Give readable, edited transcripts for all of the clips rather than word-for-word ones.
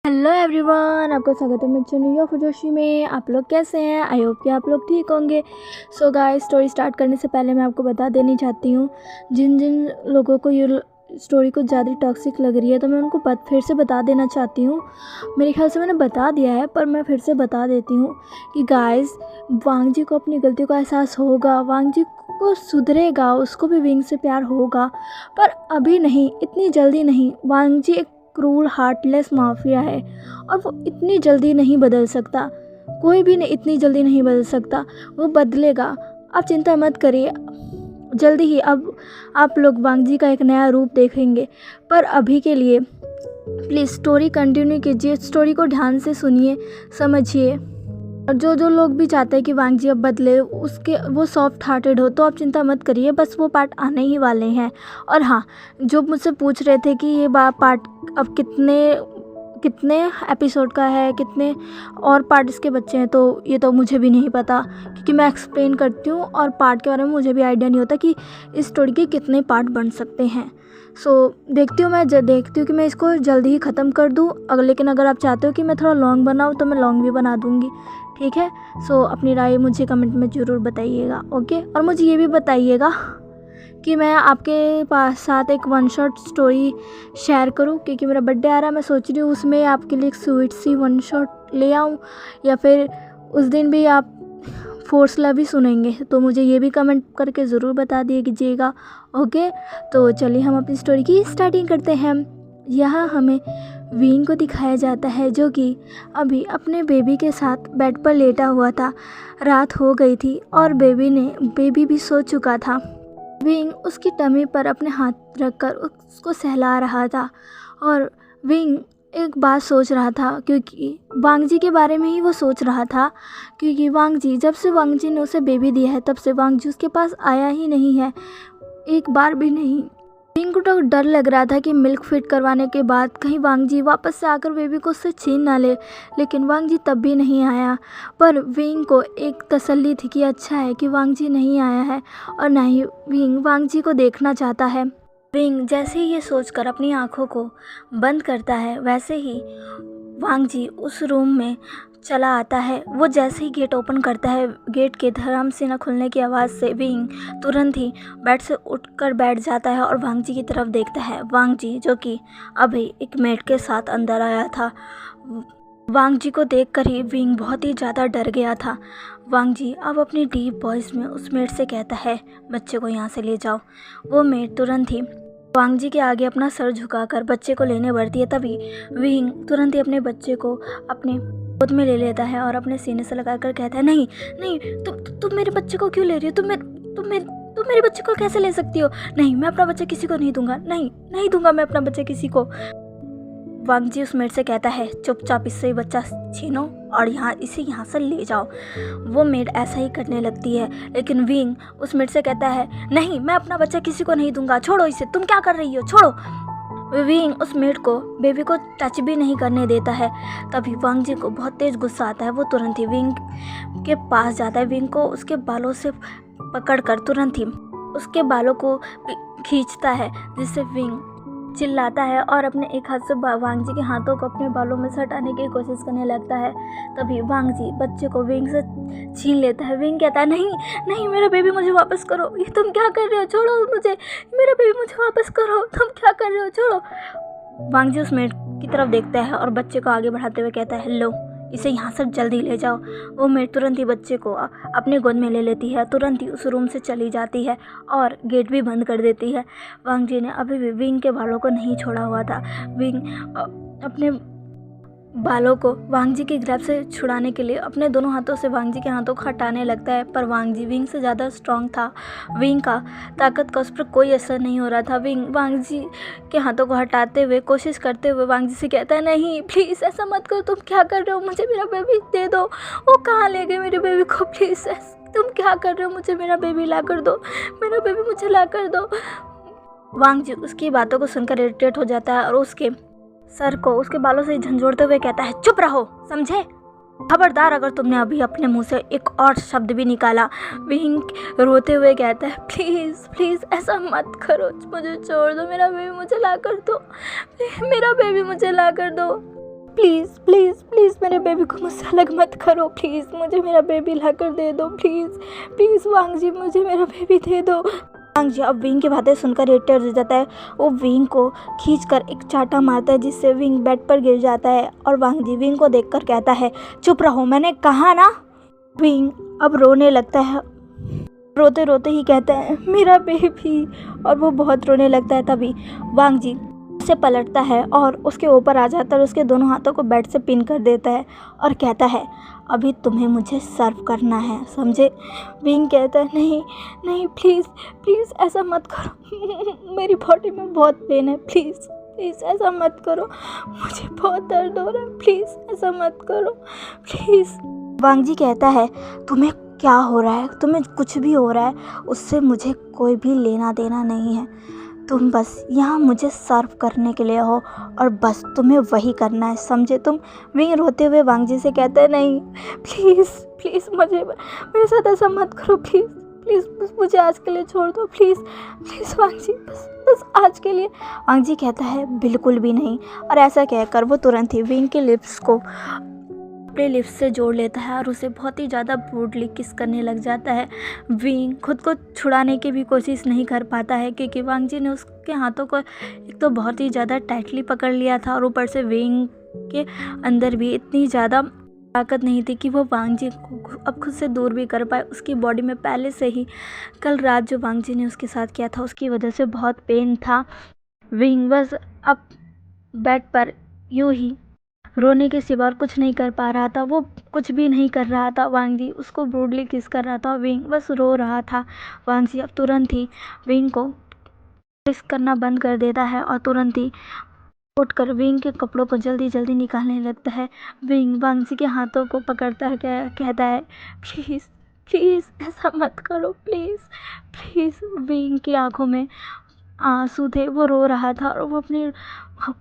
Hello everyone, आपका स्वागत है मेरे चैनल योर जोशी में। आप लोग कैसे हैं? आई होप कि आप लोग ठीक होंगे। सो गाइस, स्टोरी स्टार्ट करने से पहले मैं आपको बता देनी चाहती हूँ, जिन जिन लोगों को ये स्टोरी कुछ ज़्यादा टॉक्सिक लग रही है तो मैं उनको फिर से बता देना चाहती हूँ। मेरे ख्याल से मैंने बता दिया है, पर मैं फिर से बता देती हूँ कि गाइस, वांग जी को अपनी गलती का एहसास होगा, वांग जी को सुधरेगा, उसको भी विंग से प्यार होगा, पर अभी नहीं, इतनी जल्दी नहीं। वांग जी एक क्रूर हार्टलेस माफिया है और वो इतनी जल्दी नहीं बदल सकता। कोई भी नहीं इतनी जल्दी नहीं बदल सकता। वो बदलेगा, आप चिंता मत करिए। जल्दी ही अब आप लोग वांग जी का एक नया रूप देखेंगे। पर अभी के लिए प्लीज़ स्टोरी कंटिन्यू कीजिए, स्टोरी को ध्यान से सुनिए, समझिए। और जो जो लोग भी चाहते हैं कि वांग जी अब बदले, उसके वो सॉफ्ट हार्टेड हो, तो आप चिंता मत करिए, बस वो पार्ट आने ही वाले हैं। और हाँ, जो मुझसे पूछ रहे थे कि ये पार्ट अब कितने एपिसोड का है, कितने और पार्ट इसके बच्चे हैं, तो ये तो मुझे भी नहीं पता, क्योंकि मैं एक्सप्लेन करती हूँ और पार्ट के बारे में मुझे भी आइडिया नहीं होता कि इस स्टोरी के कितने पार्ट बन सकते हैं। देखती हूँ कि मैं इसको जल्दी ही ख़त्म कर दूँ। लेकिन अगर आप चाहते हो कि मैं थोड़ा लॉन्ग बनाऊँ तो मैं लॉन्ग भी बना दूँगी, ठीक है। अपनी राय मुझे कमेंट में ज़रूर बताइएगा, ओके। और मुझे ये भी बताइएगा कि मैं आपके पास साथ एक वन शॉट स्टोरी शेयर करूं, क्योंकि मेरा बर्थडे आ रहा है। मैं सोच रही हूँ उसमें आपके लिए एक स्वीट सी वन शॉट ले आऊँ, या फिर उस दिन भी आप फोर्स लव ही सुनेंगे, तो मुझे ये भी कमेंट करके ज़रूर बता दीजिएगा, ओके। तो चलिए हम अपनी स्टोरी की स्टार्टिंग करते हैं। यहाँ हमें विंग को दिखाया जाता है, जो कि अभी अपने बेबी के साथ बेड पर लेटा हुआ था। रात हो गई थी और बेबी भी सो चुका था। विंग उसकी टमी पर अपने हाथ रखकर उसको सहला रहा था और विंग एक बात सोच रहा था, क्योंकि वांग जी के बारे में ही वो सोच रहा था। क्योंकि जब से वांग जी ने उसे बेबी दिया है, तब से वांग जी उसके पास आया ही नहीं है, एक बार भी नहीं। विंग को तो डर लग रहा था कि मिल्क फीड करवाने के बाद कहीं वांग जी वापस से आकर बेबी को उससे छीन ना ले, लेकिन वांग जी तब भी नहीं आया। पर विंग को एक तसल्ली थी कि अच्छा है कि वांग जी नहीं आया है, और ना ही विंग वांग जी को देखना चाहता है। विंग जैसे ही ये सोचकर अपनी आंखों को बंद करता है, वैसे ही वांग जी उस रूम में चला आता है। वो जैसे ही गेट ओपन करता है, गेट के धड़ाम से न खुलने की आवाज़ से विंग तुरंत ही बेड से उठकर बैठ जाता है और वांग जी की तरफ देखता है। वांग जी, जो कि अभी एक मेड के साथ अंदर आया था, वांग जी को देखकर ही विंग बहुत ही ज़्यादा डर गया था। वांग जी अब अपनी डीप वॉइस में उस मेड से कहता है, बच्चे को यहाँ से ले जाओ। वो मेड तुरंत ही वांग जी के आगे अपना सर झुकाकर बच्चे को लेने बढ़ती है। तभी विंग तुरंत ही अपने बच्चे को अपने गोद में ले लेता है और अपने सीने से लगाकर कहता है, नहीं नहीं, तुम मेरे बच्चे को क्यों ले रही हो? तुम मेरे बच्चे को कैसे ले सकती हो? नहीं, मैं अपना बच्चा किसी को नहीं दूंगा, नहीं दूंगा मैं अपना बच्चा किसी को। वांग जी उस मेड से कहता है, चुपचाप इससे बच्चा छीनो और इसे यहाँ से ले जाओ। वो मेड ऐसा ही करने लगती है, लेकिन विंग उस मेड से कहता है, नहीं, मैं अपना बच्चा किसी को नहीं दूंगा, छोड़ो इसे, तुम क्या कर रही हो, छोड़ो। विंग उस मेड को बेबी को टच भी नहीं करने देता है। तभी वांग जी को बहुत तेज गुस्सा आता है। वो तुरंत ही विंग के पास जाता है, विंग को उसके बालों से पकड़कर तुरंत ही उसके बालों को खींचता है, जिससे विंग चिल्लाता है और अपने एक हाथ से वांग जी के हाथों को अपने बालों में से हटाने की कोशिश करने लगता है। तभी वांग जी बच्चे को विंग से छीन लेता है। विंग कहता है, नहीं, मेरा बेबी मुझे वापस करो, ये तुम क्या कर रहे हो, छोड़ो मुझे, मेरा बेबी मुझे वापस करो, तुम क्या कर रहे हो, छोड़ो। वांग जी उस मेड की तरफ देखता है और बच्चे को आगे बढ़ाते हुए कहता है, लो, इसे यहाँ से जल्दी ले जाओ। वो मेड तुरंत ही बच्चे को अपने गोद में ले लेती है, तुरंत ही उस रूम से चली जाती है और गेट भी बंद कर देती है। वांग जी ने अभी भी विंग के बालों को नहीं छोड़ा हुआ था। विंग अपने बालों को वांग जी के ग्रैब से छुड़ाने के लिए अपने दोनों हाथों से वांग जी के हाथों को हटाने लगता है, पर वांग जी विंग से ज़्यादा स्ट्रांग था। विंग का ताकत का उस पर कोई असर नहीं हो रहा था। विंग वांग जी के हाथों को हटाते हुए कोशिश करते हुए वांग जी से कहता है, नहीं, प्लीज़ ऐसा मत करो, तुम क्या कर रहे हो, मुझे मेरा बेबी दे दो। वो कहाँ ले गए मेरे बेबी को, प्लीज़ तुम क्या कर रहे हो, मुझे मेरा बेबी ला कर दो, मेरा बेबी मुझे ला कर दो। वांग जी उसकी बातों को सुनकर इरिटेट हो जाता है और उसके सर को उसके बालों से झंझोड़ते हुए कहता है, चुप रहो, समझे? खबरदार अगर तुमने अभी अपने मुंह से एक और शब्द भी निकाला। विंग रोते हुए कहता है, प्लीज़ ऐसा मत करो, मुझे छोड़ दो, मेरा बेबी मुझे ला कर दो, मेरा बेबी मुझे ला कर दो। प्लीज़ प्लीज़ प्लीज़ मेरे बेबी को मुझसे अलग मत करो, प्लीज़ मुझे मेरा बेबी ला कर दे दो, प्लीज़ प्लीज़ वांग जी मुझे मेरा बेबी दे दो। वांग जी अब विंग की बातें सुनकर इरिटेट हो जाता है। वो विंग को खींचकर एक चाटा मारता है जिससे विंग बेड पर गिर जाता है और वांग जी विंग को देखकर कहता है चुप रहो, मैंने कहा ना। विंग अब रोने लगता है, रोते रोते ही कहता है मेरा बेबी, और वो बहुत रोने लगता है। तभी वांग जी से पलटता है और उसके ऊपर आ जाता है और उसके दोनों हाथों को बेड से पिन कर देता है और कहता है अभी तुम्हें मुझे सर्व करना है, समझे। विंग कहता है नहीं नहीं प्लीज़ प्लीज़ ऐसा मत करो, मेरी बॉडी में बहुत पेन है, प्लीज़ प्लीज़ ऐसा मत करो, मुझे बहुत दर्द हो रहा है, प्लीज़ ऐसा मत करो प्लीज़। वांग जी कहता है तुम्हें क्या हो रहा है, तुम्हें कुछ भी हो रहा है उससे मुझे कोई भी लेना देना नहीं है, तुम बस यहाँ मुझे सर्व करने के लिए हो और बस तुम्हें वही करना है, समझे तुम। विंग रोते हुए वांग जी से कहते हैं नहीं प्लीज़ प्लीज़ मुझे मेरे साथ ऐसा मत करो, प्लीज़ प्लीज़ बस मुझे आज के लिए छोड़ दो, प्लीज़ प्लीज़ वांग जी बस बस आज के लिए। वांग जी कहता है बिल्कुल भी नहीं, और ऐसा कहकर वो तुरंत ही विंग के लिप्स को अपने लिप्स से जोड़ लेता है और उसे बहुत ही ज़्यादा ब्रूटली किस करने लग जाता है। विंग खुद को छुड़ाने की भी कोशिश नहीं कर पाता है क्योंकि वांग जी ने उसके हाथों को एक तो बहुत ही ज़्यादा टाइटली पकड़ लिया था और ऊपर से विंग के अंदर भी इतनी ज़्यादा ताकत नहीं थी कि वो वांग जी को अब खुद से दूर भी कर पाए। उसकी बॉडी में पहले से ही कल रात जो वांग जी ने उसके साथ किया था उसकी वजह से बहुत पेन था। विंग बस अब बेड पर यूं ही रोने के सिवा और कुछ नहीं कर पा रहा था, वो कुछ भी नहीं कर रहा था। वांग जी उसको ब्रूटली किस कर रहा था, विंग बस रो रहा था। वांग जी अब तुरंत ही विंग को किस करना बंद कर देता है और तुरंत ही उठकर विंग के कपड़ों को जल्दी जल्दी निकालने लगता है। विंग वांग जी के हाथों को पकड़ता है, कहता है प्लीज़ प्लीज़ ऐसा मत करो, प्लीज़ प्लीज़। विंग की आंखों में आंसू थे, वो रो रहा था और वो अपनी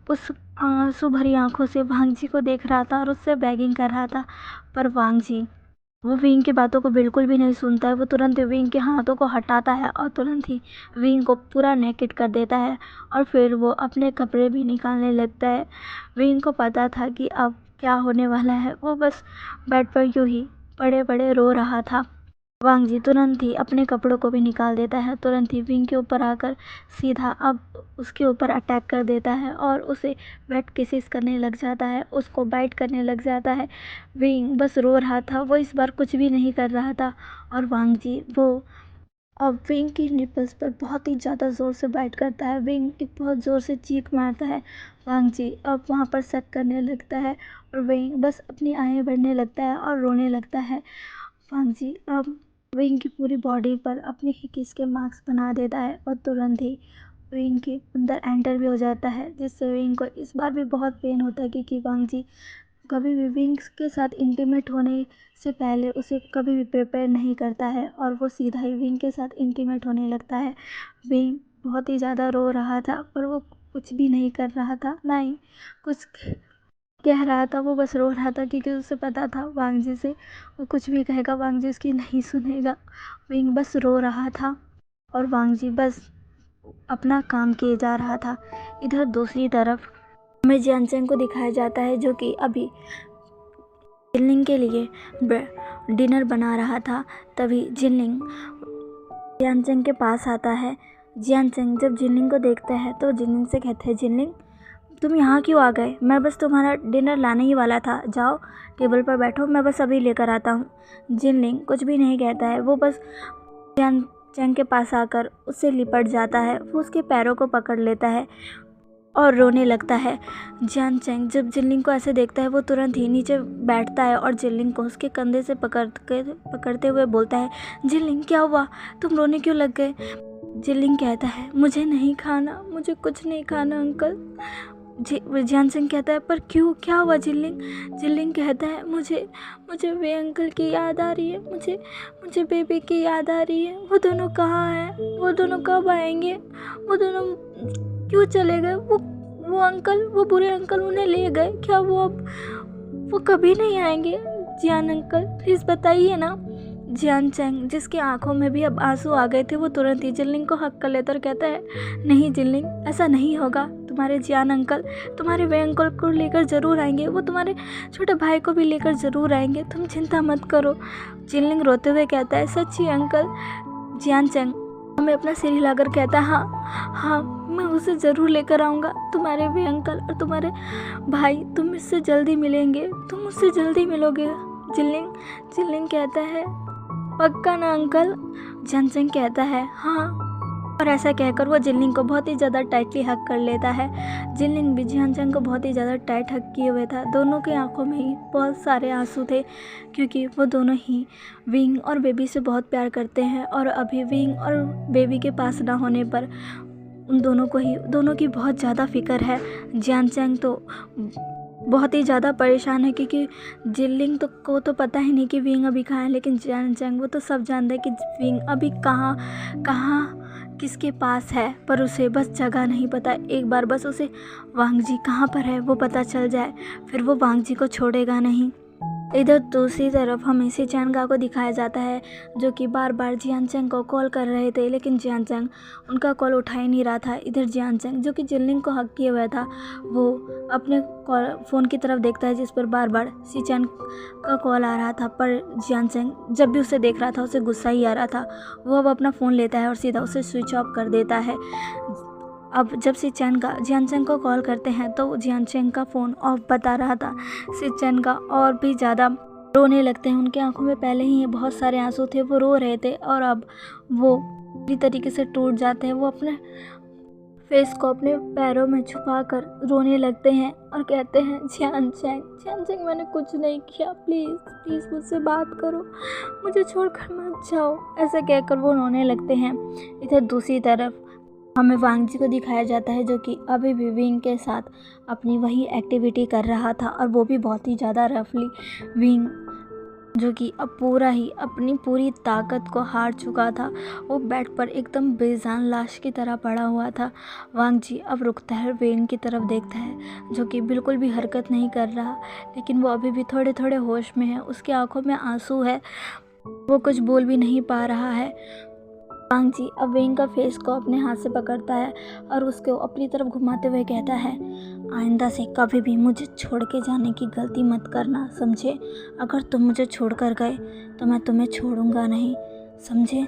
उस आंसू भरी आंखों से वांग जी को देख रहा था और उससे बेगिंग कर रहा था। पर वांग जी वो विंग की बातों को बिल्कुल भी नहीं सुनता है। वो तुरंत ही विंग के हाथों को हटाता है और तुरंत ही विंग को पूरा नेकेड कर देता है और फिर वो अपने कपड़े भी निकालने लगता है। विंग को पता था कि अब क्या होने वाला है, वो बस बेड पर यूं ही बड़े बड़े रो रहा था। वांग जी तुरंत ही अपने कपड़ों को भी निकाल देता है, तुरंत ही विंग के ऊपर आकर सीधा अब उसके ऊपर अटैक कर देता है और उसे वेट किसेस करने लग जाता है, उसको बाइट करने लग जाता है। विंग बस रो रहा था, वो इस बार कुछ भी नहीं कर रहा था और वांग जी वो अब विंग की निपल्स पर बहुत ही ज़्यादा ज़ोर से बाइट करता है। विंग एक बहुत ज़ोर से चीख मारता है। वांग जी अब वहाँ पर शक करने लगता है और विंग बस अपनी आंखें भरने लगता है और रोने लगता है। वांग जी अब विंग की पूरी बॉडी पर अपने ही किस के मार्क्स बना देता है और तुरंत ही विंग के अंदर एंटर भी हो जाता है, जिससे विंग को इस बार भी बहुत पेन होता है क्योंकि वांग जी कभी भी विंग्स के साथ इंटीमेट होने से पहले उसे कभी भी प्रिपेयर नहीं करता है और वो सीधा ही विंग के साथ इंटीमेट होने लगता है। विंग बहुत ही ज़्यादा रो रहा था पर वो कुछ भी नहीं कर रहा था, ना ही कुछ कह रहा था, वो बस रो रहा था क्योंकि उसे पता था वांग जी से वो कुछ भी कहेगा वांग जी उसकी नहीं सुनेगा। विंग बस रो रहा था और वांग जी बस अपना काम किए जा रहा था। इधर दूसरी तरफ हमें जियानचैंग को दिखाया जाता है जो कि अभी जिनलिंग के लिए डिनर बना रहा था। तभी जिनलिंग जियानचैंग के पास आता है। जियानचैंग जब जिनलिंग को देखता है तो जिनलिंग से कहता है जिनलिंग तुम यहाँ क्यों आ गए, मैं बस तुम्हारा डिनर लाने ही वाला था, जाओ टेबल पर बैठो, मैं बस अभी लेकर आता हूँ। जिनलिंग कुछ भी नहीं कहता है, वो बस जियानचैंग के पास आकर उससे लिपट जाता है। वो उसके पैरों को पकड़ लेता है और रोने लगता है। जियानचैंग जब जिनलिंग को ऐसे देखता है वो तुरंत ही नीचे बैठता है और जिनलिंग को उसके कंधे से पकड़ते हुए बोलता है जिनलिंग क्या हुआ, तुम रोने क्यों लग गए। जिनलिंग कहता है मुझे नहीं खाना, मुझे कुछ नहीं खाना अंकल। जियानचैंग कहता है पर क्यों, क्या हुआ जिनलिंग। जिनलिंग कहता है मुझे वे अंकल की याद आ रही है, मुझे बेबी की याद आ रही है। वो दोनों कहाँ हैं, वो दोनों कब आएंगे, वो दोनों क्यों चले गए, वो अंकल, वो बुरे अंकल उन्हें ले गए क्या, वो कभी नहीं आएंगे। जियान अंकल प्लीज़ बताइए ना। जियानचैंग जिसकी आंखों में भी अब आंसू आ गए थे वो तुरंत ही जिनलिंग को हक कर लेता और कहता है नहीं जिनलिंग ऐसा नहीं होगा, तुम्हारे जियान अंकल तुम्हारे वे अंकल को लेकर ज़रूर आएंगे, वो तुम्हारे छोटे भाई को भी लेकर ज़रूर आएंगे, तुम चिंता मत करो। जिनलिंग रोते हुए कहता है, सच्ची अंकल। जियान चंग हमें अपना सिर हिलाकर कहता है, हाँ हाँ मैं उसे ज़रूर लेकर आऊँगा, तुम्हारे वे अंकल और तुम्हारे भाई तुम इससे जल्दी मिलेंगे, तुम मुझसे जल्दी मिलोगे। जिनलिंग कहता है, पक्का ना अंकल। जियान कहता है, हाँ। और ऐसा कहकर वो जिनलिंग को बहुत ही ज़्यादा टाइटली हक कर लेता है। जिनलिंग भी जियान को बहुत ही ज़्यादा टाइट हक किए हुए था। दोनों की आंखों में ही बहुत सारे आंसू थे, क्योंकि वो दोनों ही विंग और बेबी से बहुत प्यार करते हैं। और अभी विंग और बेबी के पास ना होने पर उन दोनों की बहुत ज़्यादा फिक्र है। जियान तो बहुत ही ज़्यादा परेशान है, क्योंकि जिनलिंग को तो पता ही नहीं कि विंग अभी कहाँ है, लेकिन जियान वो तो सब जानता है कि विंग अभी कहाँ किसके पास है, पर उसे बस जगह नहीं पता। एक बार बस उसे वांग जी कहाँ पर है वो पता चल जाए, फिर वो वांग जी को छोड़ेगा नहीं। इधर दूसरी तरफ हमें सिचेंगा को दिखाया जाता है, जो कि बार बार जियान को कॉल कर रहे थे, लेकिन जियान उनका कॉल उठा ही नहीं रहा था। इधर जियान जो कि जिनलिंग को हक किए हुआ था, वो अपने फ़ोन की तरफ देखता है, जिस पर बार बार सिचेंग का कॉल आ रहा था। पर जियान जब भी उसे देख रहा था उसे गुस्सा ही आ रहा था। वो अब अपना फ़ोन लेता है और सीधा उसे स्विच ऑफ कर देता है। अब जब जियान को कॉल करते हैं तो जियान का फ़ोन ऑफ बता रहा था। सिचेंगा और भी ज़्यादा रोने लगते हैं। उनकी आंखों में पहले ही बहुत सारे आंसू थे, वो रो रहे थे और अब वो पूरी तरीके से टूट जाते हैं। वो अपने फेस को अपने पैरों में छुपाकर रोने लगते हैं और कहते हैं, जियान मैंने कुछ नहीं किया, प्लीज़ मुझसे बात करो, मुझे छोड़कर मत जाओ। ऐसा कहकर वो रोने लगते हैं। इधर दूसरी तरफ हमें वांग जी को दिखाया जाता है, जो कि अभी भी विंग के साथ अपनी वही एक्टिविटी कर रहा था, और वो भी बहुत ही ज़्यादा रफली। विंग जो कि अब अपनी पूरी ताकत को हार चुका था, वो बेड पर एकदम बेजान लाश की तरह पड़ा हुआ था। वांग जी अब रुकता है, विंग की तरफ देखता है, जो कि बिल्कुल भी हरकत नहीं कर रहा, लेकिन वो अभी भी थोड़े थोड़े होश में है। उसकी आंखों में आंसू है, वो कुछ बोल भी नहीं पा रहा है। वांग जी अब विंग का फेस को अपने हाथ से पकड़ता है और उसको अपनी तरफ घुमाते हुए कहता है, आइंदा से कभी भी मुझे छोड़ के जाने की गलती मत करना, समझे? अगर तुम मुझे छोड़कर गए तो मैं तुम्हें छोड़ूंगा नहीं, समझे?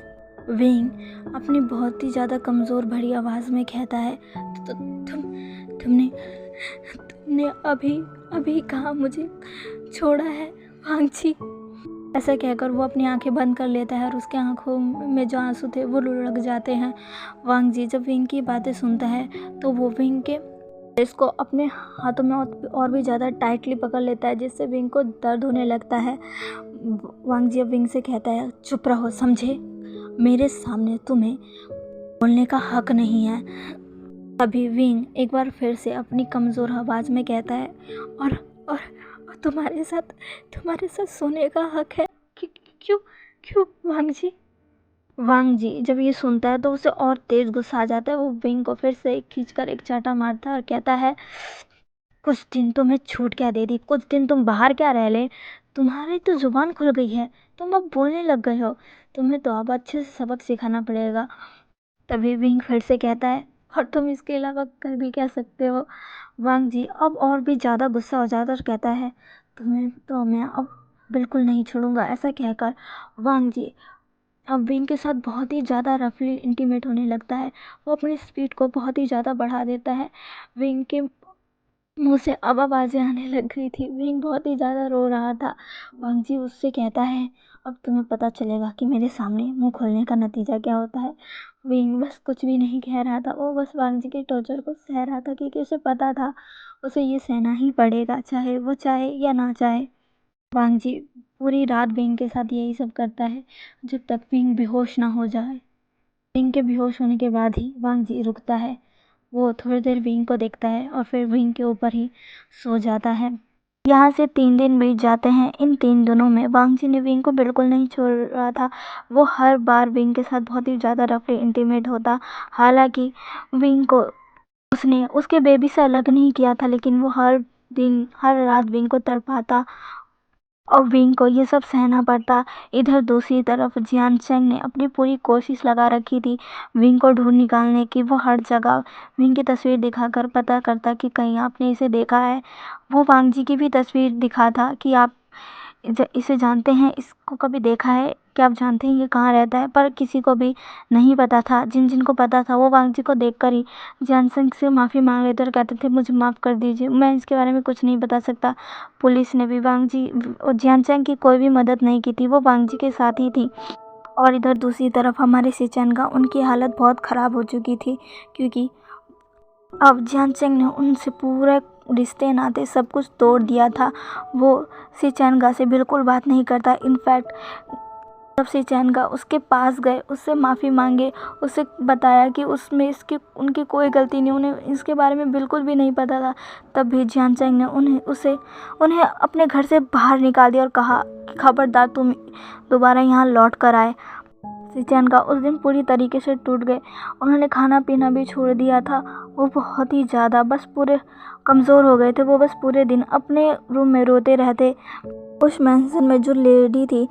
विंग अपनी बहुत ही ज़्यादा कमज़ोर भरी आवाज़ में कहता है, तो तुमने अभी कहाँ मुझे छोड़ा है वांग जी? ऐसा कहकर वो अपनी आंखें बंद कर लेता है और उसके आंखों में जो आंसू थे वो लुढ़क जाते हैं। वांग जी जब विंग की बातें सुनता है तो वो विंग के फेस को अपने हाथों में और भी ज़्यादा टाइटली पकड़ लेता है, जिससे विंग को दर्द होने लगता है। वांग जी अब विंग से कहता है, चुप रहो, समझे? मेरे सामने तुम्हें बोलने का हक नहीं है। अभी विंग एक बार फिर से अपनी कमज़ोर आवाज़ में कहता है, और तुम्हारे साथ सोने का हक है। क्यों वांग जी जब ये सुनता है तो उसे और तेज गुस्सा आ जाता है। वो विंग को फिर से खींचकर एक चाटा मारता है और कहता है, कुछ दिन तुम्हें छूट क्या दे दी, कुछ दिन तुम बाहर क्या रह ले, तुम्हारी तो जुबान खुल गई है, तुम अब बोलने लग गए हो, तुम्हें तो अब अच्छे से सबक सिखाना पड़ेगा। तभी विंग फिर से कहता है, और तुम इसके अलावा कर भी क्या सकते हो? वांग जी अब और भी ज़्यादा गुस्सा हो जाता और कहता है, तुम्हें तो मैं अब बिल्कुल नहीं छोड़ूंगा। ऐसा कहकर वांग जी अब विंग के साथ बहुत ही ज़्यादा रफली इंटीमेट होने लगता है। वो अपनी स्पीड को बहुत ही ज़्यादा बढ़ा देता है। विंग के मुंह से अब आवाज़ें आने लग गई थी। विंग बहुत ही ज़्यादा रो रहा था। वांग जी उससे कहता है, अब तुम्हें पता चलेगा कि मेरे सामने मुंह खोलने का नतीजा क्या होता है। विंग बस कुछ भी नहीं कह रहा था, वो बस वांग जी के टॉर्चर को सह रहा था, क्योंकि उसे पता था उसे ये सहना ही पड़ेगा, चाहे वो चाहे या ना चाहे। वांग जी पूरी रात विंग के साथ यही सब करता है, जब तक विंग बेहोश ना हो जाए। विंग के बेहोश होने के बाद ही वांग जी रुकता है। वो थोड़ी देर विंग को देखता है और फिर विंग के ऊपर ही सो जाता है। यहाँ से 3 दिन बीत जाते हैं। इन 3 दिनों में वांग जी ने विंग को बिल्कुल नहीं छोड़ रहा था। वो हर बार विंग के साथ बहुत ही ज़्यादा रफली इंटीमेट होता। हालांकि विंग को उसने उसके बेबी से अलग नहीं किया था, लेकिन वो हर दिन हर रात विंग को तड़पाता। और विंग को ये सब सहना पड़ता। इधर दूसरी तरफ जियान चैंग ने अपनी पूरी कोशिश लगा रखी थी विंग को ढूंढ निकालने की। वो हर जगह विंग की तस्वीर दिखाकर पता करता कि कहीं आपने इसे देखा है। वो वांग जी की भी तस्वीर दिखा था कि आप इसे जानते हैं, इसको कभी देखा है, क्या आप जानते हैं ये कहाँ रहता है। पर किसी को भी नहीं पता था। जिन जिन को पता था वो वांग जी को देखकर ही जियान चैंग से माफ़ी मांग लेते और कहते थे मुझे माफ़ कर दीजिए, मैं इसके बारे में कुछ नहीं बता सकता। पुलिस ने भी वांग जी और जियान चैंग की कोई भी मदद नहीं की थी, वो वांग जी के साथ ही थी। और इधर दूसरी तरफ हमारे सिचन का, उनकी हालत बहुत ख़राब हो चुकी थी क्योंकि अब जियान चैंग ने उनसे पूरे रिश्ते नाते सब कुछ तोड़ दिया था। वो सिचेनगा से बिल्कुल बात नहीं करता। इनफैक्ट जब सिचेनगा उसके पास गए, उससे माफ़ी मांगे, उसे बताया कि उसमें उनकी कोई गलती नहीं, उन्हें इसके बारे में बिल्कुल भी नहीं पता था, तब भी जियान चैंग ने उन्हें अपने घर से बाहर निकाल दिया और कहा कि खबरदार तुम दोबारा यहाँ लौट कर आए। सिचेनगा उस दिन पूरी तरीके से टूट गए। उन्होंने खाना पीना भी छोड़ दिया था। वो बहुत ही ज़्यादा बस पूरे कमज़ोर हो गए थे। वो बस पूरे दिन अपने रूम में रोते रहते। उस मैंसन में जो लेडी थी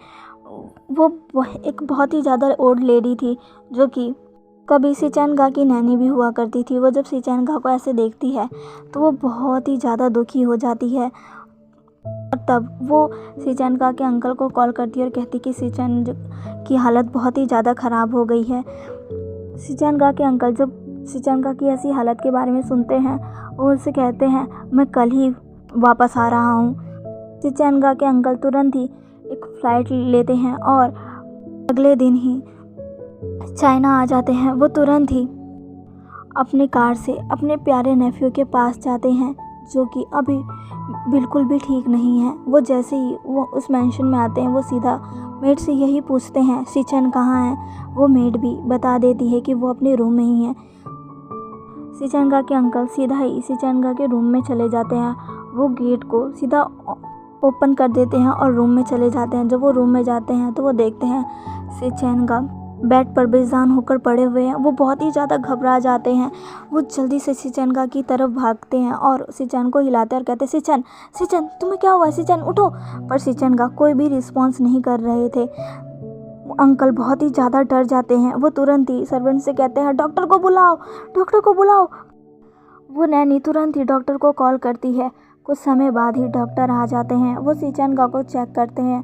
वो एक बहुत ही ज़्यादा ओल्ड लेडी थी जो कि कभी सिचेनगा की नैनी भी हुआ करती थी। वो जब सिचेनगा को ऐसे देखती है तो वो बहुत ही ज़्यादा दुखी हो जाती है। और तब वो सिचेनगा के अंकल को कॉल करती है और कहती कि सिचेन की हालत बहुत ही ज़्यादा ख़राब हो गई है। सिचेनगा के अंकल जब सिचेनगा की ऐसी हालत के बारे में सुनते हैं वो उससे कहते हैं मैं कल ही वापस आ रहा हूँ। सिचेनगा के अंकल तुरंत ही एक फ़्लाइट लेते हैं और अगले दिन ही चाइना आ जाते हैं। वो तुरंत ही अपनी कार से अपने प्यारे नेफ्यू के पास जाते हैं जो कि अभी बिल्कुल भी ठीक नहीं है। वो जैसे ही वो उस मैंशन में आते हैं वो सीधा मेड से यही पूछते हैं सिचेन कहाँ है। वो मेड भी बता देती है कि वो अपने रूम में ही है। सिचेनगा के अंकल सीधा ही सिचेनगा के रूम में चले जाते हैं। वो गेट को सीधा ओपन कर देते हैं और रूम में चले जाते हैं। जब वो रूम में जाते हैं तो वो देखते हैं सिचेनगा बेड पर बेजान होकर पड़े हुए हैं। वो बहुत ही ज़्यादा घबरा जाते हैं। वो जल्दी से सिचेनगा की तरफ भागते हैं और सिचेन को हिलाते हैं और कहते हैं सिचेन सिचेन तुम्हें क्या हुआ, सिचेन उठो। पर सिचेनगा कोई भी रिस्पॉन्स नहीं कर रहे थे। अंकल बहुत ही ज़्यादा डर जाते हैं। वो तुरंत ही सर्वेंट से कहते हैं डॉक्टर को बुलाओ, डॉक्टर को बुलाओ। वो नैनी तुरंत ही डॉक्टर को कॉल करती है। कुछ समय बाद ही डॉक्टर आ जाते हैं। वो सिचेनगा को चेक करते हैं।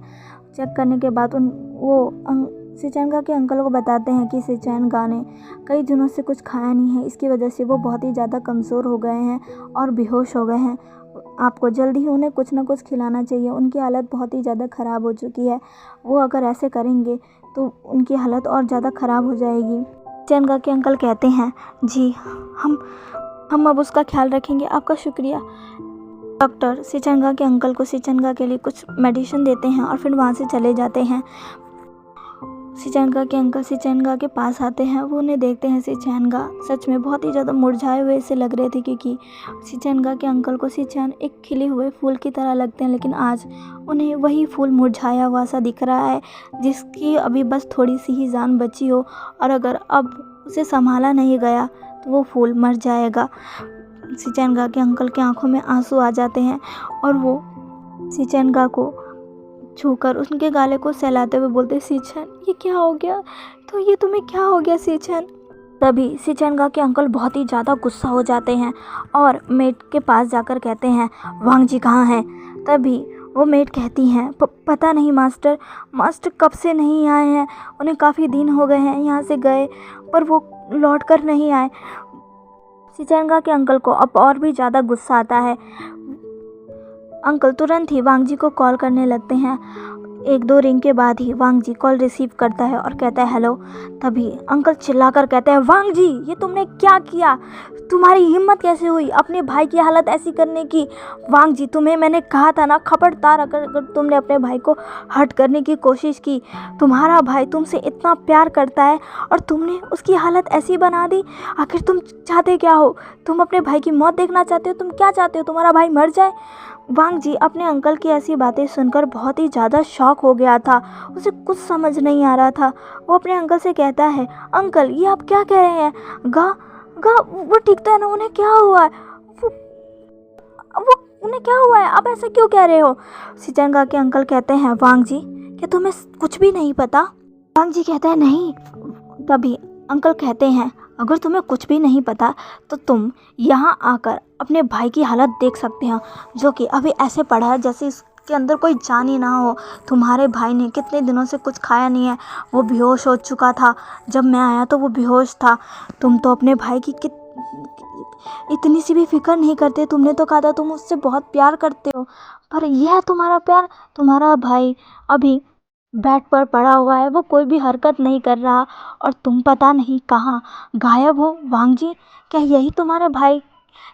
चेक करने के बाद सिचेनगा के अंकल को बताते हैं कि सिचेनगा ने कई दिनों से कुछ खाया नहीं है, इसकी वजह से वो बहुत ही ज़्यादा कमज़ोर हो गए हैं और बेहोश हो गए हैं। आपको जल्दी ही उन्हें कुछ ना कुछ खिलाना चाहिए, उनकी हालत बहुत ही ज़्यादा ख़राब हो चुकी है। वो अगर ऐसे करेंगे तो उनकी हालत और ज़्यादा ख़राब हो जाएगी। सिचेनगा के अंकल कहते हैं जी हम अब उसका ख्याल रखेंगे, आपका शुक्रिया। डॉक्टर सिचेनगा के अंकल को सिचेनगा के लिए कुछ मेडिसिन देते हैं और फिर वहाँ से चले जाते हैं। सिचेनगा के अंकल सिचेनगा के पास आते हैं। वो उन्हें देखते हैं। सिचेनगा सच में बहुत ही ज़्यादा मुरझाए हुए से लग रहे थे क्योंकि सिचेनगा के अंकल को सिचेन एक खिले हुए फूल की तरह लगते हैं, लेकिन आज उन्हें वही फूल मुरझाया हुआ सा दिख रहा है जिसकी अभी बस थोड़ी सी ही जान बची हो और अगर अब उसे संभाला नहीं गया तो वो फूल मर जाएगा। सिचेनगा के अंकल के आंखों में आंसू आ जाते हैं और वो सिचेनगा को छूकर उनके गाले को सहलाते हुए बोलते सिचेन ये क्या हो गया, तो ये तुम्हें क्या हो गया सिचेन। तभी सिचेनगा के अंकल बहुत ही ज़्यादा गुस्सा हो जाते हैं और मेड के पास जाकर कहते हैं वांग जी कहाँ हैं। तभी वो मेड कहती हैं पता नहीं मास्टर कब से नहीं आए हैं, उन्हें काफ़ी दिन हो गए हैं यहाँ से गए पर वो लौट कर नहीं आए। सिचेनगा के अंकल को अब और भी ज़्यादा गुस्सा आता है। अंकल तुरंत ही वांग जी को कॉल करने लगते हैं। 1-2 रिंग के बाद ही वांग जी कॉल रिसीव करता है और कहता है हेलो। तभी अंकल चिल्लाकर कहते हैं वांग जी ये तुमने क्या किया, तुम्हारी हिम्मत कैसे हुई अपने भाई की हालत ऐसी करने की। वांग जी तुम्हें मैंने कहा था ना, खबरदार अगर तुमने अपने भाई को हर्ट करने की कोशिश की। तुम्हारा भाई तुमसे इतना प्यार करता है और तुमने उसकी हालत ऐसी बना दी। आखिर तुम चाहते क्या हो, तुम अपने भाई की मौत देखना चाहते हो, तुम क्या चाहते हो तुम्हारा भाई मर जाए। वांग जी अपने अंकल की ऐसी बातें सुनकर बहुत ही ज़्यादा शॉक हो गया था। उसे कुछ समझ नहीं आ रहा था। वो अपने अंकल से कहता है अंकल ये आप क्या कह रहे हैं, गा गा वो ठीक तो है ना, उन्हें क्या हुआ है, वो उन्हें क्या हुआ है, आप ऐसा क्यों कह रहे हो? सिजनगा के अंकल कहते हैं वांग जी क्या तुम्हें कुछ भी नहीं पता? वांग जी कहता है नहीं। तभी अंकल कहते हैं अगर तुम्हें कुछ भी नहीं पता तो तुम यहाँ आकर अपने भाई की हालत देख सकते हो, जो कि अभी ऐसे पड़ा है जैसे इसके अंदर कोई जान ही ना हो। तुम्हारे भाई ने कितने दिनों से कुछ खाया नहीं है, वो बेहोश हो चुका था। जब मैं आया तो वो बेहोश था। तुम तो अपने भाई की इतनी सी भी फिक्र नहीं करते। तुमने तो कहा था तुम उससे बहुत प्यार करते हो, पर यह तुम्हारा प्यार, तुम्हारा भाई अभी बेड पर पड़ा हुआ है, वो कोई भी हरकत नहीं कर रहा और तुम पता नहीं कहाँ गायब हो। वांग जी क्या यही तुम्हारे भाई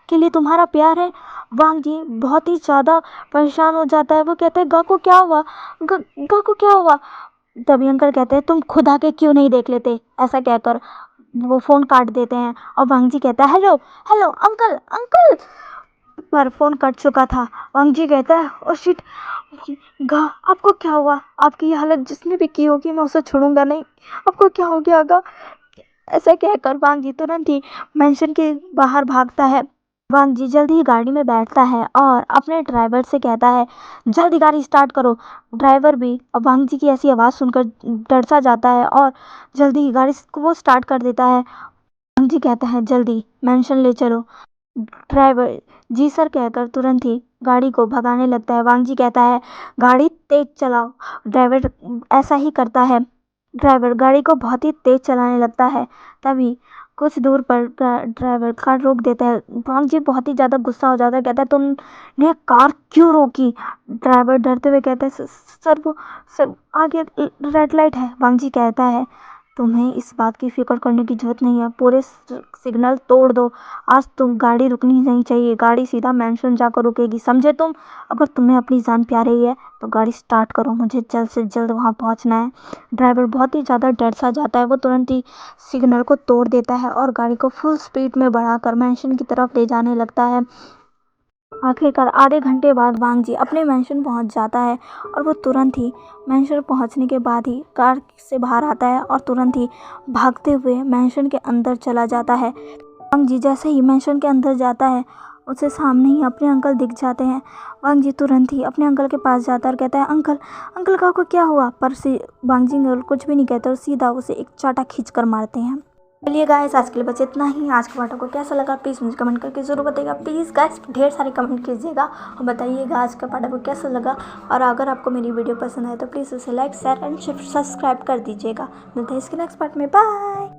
के लिए तुम्हारा प्यार है? वांग जी बहुत ही ज़्यादा परेशान हो जाता है। वो कहते हैं गा को क्या हुआ, गा को क्या हुआ? तभी अंकल कहते हैं तुम खुद आके क्यों नहीं देख लेते? ऐसा कहकर वो फ़ोन काट देते हैं और वांग जी कहता है हेलो हेलो अंकल अंकल, पर फ़ोन कट चुका था। वांग जी कहता है ओ शिट, गा आपको क्या हुआ? आपकी ये हालत जिसने भी की होगी मैं उसे छोड़ूंगा नहीं। आपको क्या हो गया गा? ऐसा कहकर वांग जी तुरंत ही मेंशन के बाहर भागता है। वांग जी जल्दी ही गाड़ी में बैठता है और अपने ड्राइवर से कहता है जल्दी गाड़ी स्टार्ट करो। ड्राइवर भी अब वांग जी की ऐसी आवाज़ सुनकर डर सा जाता है और जल्दी ही गाड़ी को वो स्टार्ट कर देता है। वांग जी कहता है जल्दी मेंशन ले चलो। ड्राइवर जी सर कहकर तुरंत ही गाड़ी को भगाने लगता है। वांग जी कहता है गाड़ी तेज चलाओ। ड्राइवर ऐसा ही करता है। ड्राइवर गाड़ी को बहुत ही तेज चलाने लगता है। तभी कुछ दूर पर ड्राइवर कार रोक देता है। वांग जी बहुत ही ज़्यादा गुस्सा हो जाता है, कहता है तुमने कार क्यों रोकी? ड्राइवर डरते हुए कहता है सर वो सर आगे रेड लाइट है। वांग जी कहता है तुम्हें इस बात की फिक्र करने की जरूरत नहीं है, पूरे सिग्नल तोड़ दो। आज तुम गाड़ी रुकनी नहीं चाहिए, गाड़ी सीधा मेंशन जाकर रुकेगी, समझे तुम? अगर तुम्हें अपनी जान प्यारी है तो गाड़ी स्टार्ट करो, मुझे जल्द से जल्द वहाँ पहुँचना है। ड्राइवर बहुत ही ज़्यादा डर सा जाता है। वो तुरंत ही सिग्नल को तोड़ देता है और गाड़ी को फुल स्पीड में बढ़ाकर मेंशन की तरफ ले जाने लगता है। आखिरकार आधे घंटे बाद वांग जी अपने मेंशन पहुंच जाता है और वो तुरंत ही मेंशन पहुंचने के बाद ही कार से बाहर आता है और तुरंत ही भागते हुए मेंशन के अंदर चला जाता है। वांग जी जैसे ही मेंशन के अंदर जाता है उसे सामने ही अपने अंकल दिख जाते हैं। वांग जी तुरंत ही अपने अंकल के पास जाता है और कहता है अंकल अंकल का को क्या हुआ? पर वांग जी कुछ भी नहीं कहते और सीधा उसे एक चाटा खींच कर मारते हैं। चलिए गाइस आज के लिए बस इतना ही। आज के पार्ट को कैसा लगा प्लीज़ मुझे कमेंट करके ज़रूर बताइएगा। प्लीज़ गाइस ढेर सारे कमेंट कीजिएगा और बताइएगा आज का पार्ट को कैसा लगा। और अगर आपको मेरी वीडियो पसंद आए तो प्लीज़ उसे लाइक शेयर एंड सब्सक्राइब कर दीजिएगा। मिलते हैं इसके नेक्स्ट पार्ट में, बाय।